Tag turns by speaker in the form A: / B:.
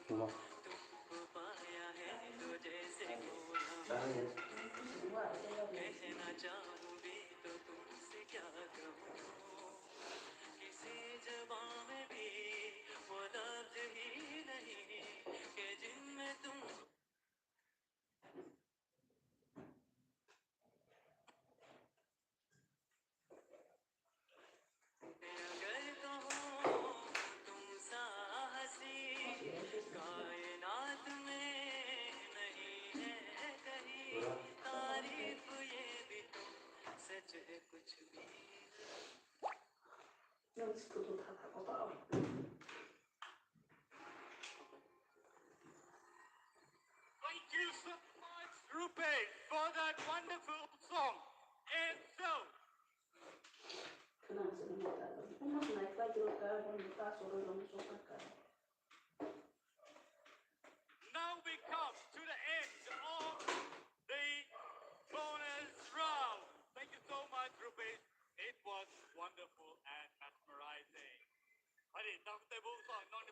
A: 고마워.
B: 연습도 다 바꿔봐.
C: Thank you so much, Rupesh, for that wonderful song. And so,
B: 그냥 쓰는 거다. 엄마가 나이까지 올까? 그럼 따소를 너무 좋을까?
C: now we come to the end of the bonus round. Thank you so much, Rupesh. It was wonderful and mesmerizing. Hadi, tak te bu song non